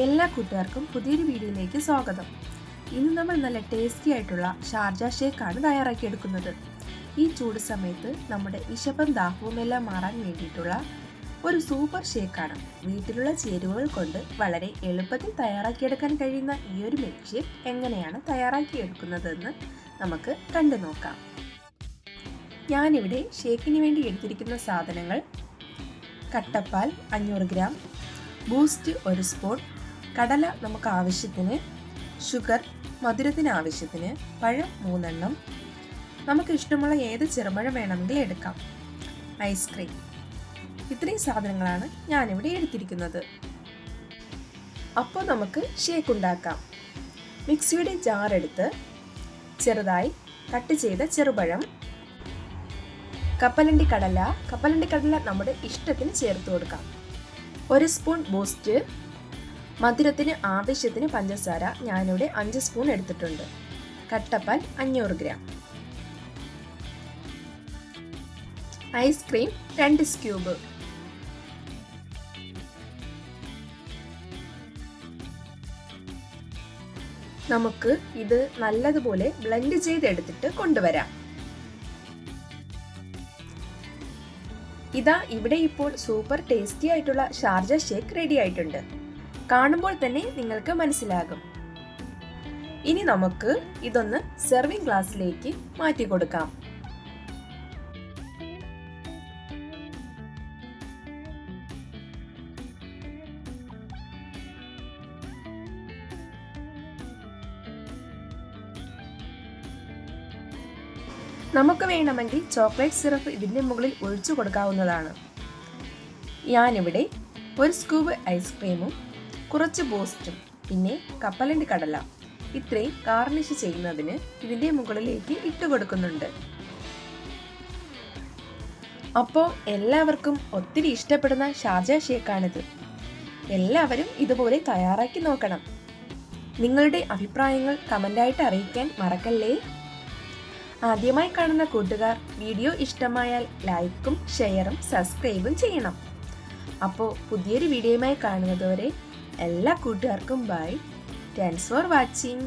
എല്ലാ കൂട്ടുകാർക്കും പുതിയൊരു വീഡിയോയിലേക്ക് സ്വാഗതം. ഇന്ന് നമ്മൾ നല്ല ടേസ്റ്റി ആയിട്ടുള്ള ഷാർജ ഷേക്കാണ് തയ്യാറാക്കിയെടുക്കുന്നത്. ഈ ചൂട് സമയത്ത് നമ്മുടെ വിശപ്പും ദാഹവും എല്ലാം മാറാൻ വേണ്ടിയിട്ടുള്ള ഒരു സൂപ്പർ ഷേക്കാണ്. വീട്ടിലുള്ള ചേരുവകൾ കൊണ്ട് വളരെ എളുപ്പത്തിൽ തയ്യാറാക്കിയെടുക്കാൻ കഴിയുന്ന ഈ ഒരു മിൽക്ക് ഷേക്ക് എങ്ങനെയാണ് തയ്യാറാക്കിയെടുക്കുന്നതെന്ന് നമുക്ക് കണ്ടു നോക്കാം. ഞാനിവിടെ ഷേക്കിന് വേണ്ടി എടുത്തിരിക്കുന്ന സാധനങ്ങൾ: കട്ടപ്പാൽ 500 ഗ്രാം, ബൂസ്റ്റ് 1 സ്പൂൺ, കടല നമുക്ക് ആവശ്യത്തിന്, ഷുഗർ മധുരത്തിന് ആവശ്യത്തിന്, പഴം 3 എണ്ണം, നമുക്ക് ഇഷ്ടമുള്ള ഏത് ചെറുപഴം വേണമെങ്കിൽ എടുക്കാം, ഐസ്ക്രീം. ഇത്രയും സാധനങ്ങളാണ് ഞാനിവിടെ എടുത്തിരിക്കുന്നത്. അപ്പോൾ നമുക്ക് ഷേക്ക് ഉണ്ടാക്കാം. മിക്സിയുടെ ജാർ എടുത്ത് ചെറുതായി കട്ട് ചെയ്ത ചെറുപഴം, കപ്പലണ്ടി കടല നമ്മുടെ ഇഷ്ടത്തിന് ചേർത്ത് കൊടുക്കാം, 1 സ്പൂൺ ബൂസ്റ്റ്, മധുരത്തിന് ആവശ്യത്തിന് പഞ്ചസാര ഞാനിവിടെ 5 സ്പൂൺ എടുത്തിട്ടുണ്ട്, കട്ടപ്പാൽ 500 ഗ്രാം, ഐസ്ക്രീം 2 സ്ക്യൂബ്. നമുക്ക് ഇത് നല്ലതുപോലെ ബ്ലെൻഡ് ചെയ്തെടുത്തിട്ട് കൊണ്ടുവരാം. ഇതാ ഇവിടെ ഇപ്പോൾ സൂപ്പർ ടേസ്റ്റി ആയിട്ടുള്ള ഷാർജ ഷേക്ക് റെഡി ആയിട്ടുണ്ട്. കാണുമ്പോൾ തന്നെ നിങ്ങൾക്ക് മനസ്സിലാകും. ഇനി നമുക്ക് ഇതൊന്ന് സെർവിംഗ് ഗ്ലാസ്സിലേക്ക് മാറ്റി കൊടുക്കാം. നമുക്ക് വേണമെങ്കിൽ ചോക്ലേറ്റ് സിറപ്പ് ഇതിൻ്റെ മുകളിൽ ഒഴിച്ചു കൊടുക്കാവുന്നതാണ്. ഞാനിവിടെ 1 സ്കൂപ്പ് ഐസ്ക്രീമും കുറച്ച് ബൂസ്റ്റും പിന്നെ കപ്പലണ്ടി കടല ഇത്രയും ഗാർണിഷ് ചെയ്യുന്നതിന് ഇതിൻ്റെ മുകളിലേക്ക് ഇട്ട് കൊടുക്കുന്നുണ്ട്. അപ്പോൾ എല്ലാവർക്കും ഒത്തിരി ഇഷ്ടപ്പെടുന്ന ഷാർജ ഷേക്കാണിത്. എല്ലാവരും ഇതുപോലെ തയ്യാറാക്കി നോക്കണം. നിങ്ങളുടെ അഭിപ്രായങ്ങൾ കമൻ്റായിട്ട് അറിയിക്കാൻ മറക്കല്ലേ. ആദ്യമായി കാണുന്ന കൂട്ടുകാർ വീഡിയോ ഇഷ്ടമായാൽ ലൈക്കും ഷെയറും സബ്സ്ക്രൈബും ചെയ്യണം. അപ്പോൾ പുതിയൊരു വീഡിയോയുമായി കാണുന്നതുവരെ എല്ലാ കൂട്ടുകാർക്കും ബൈ. Thanks for watching.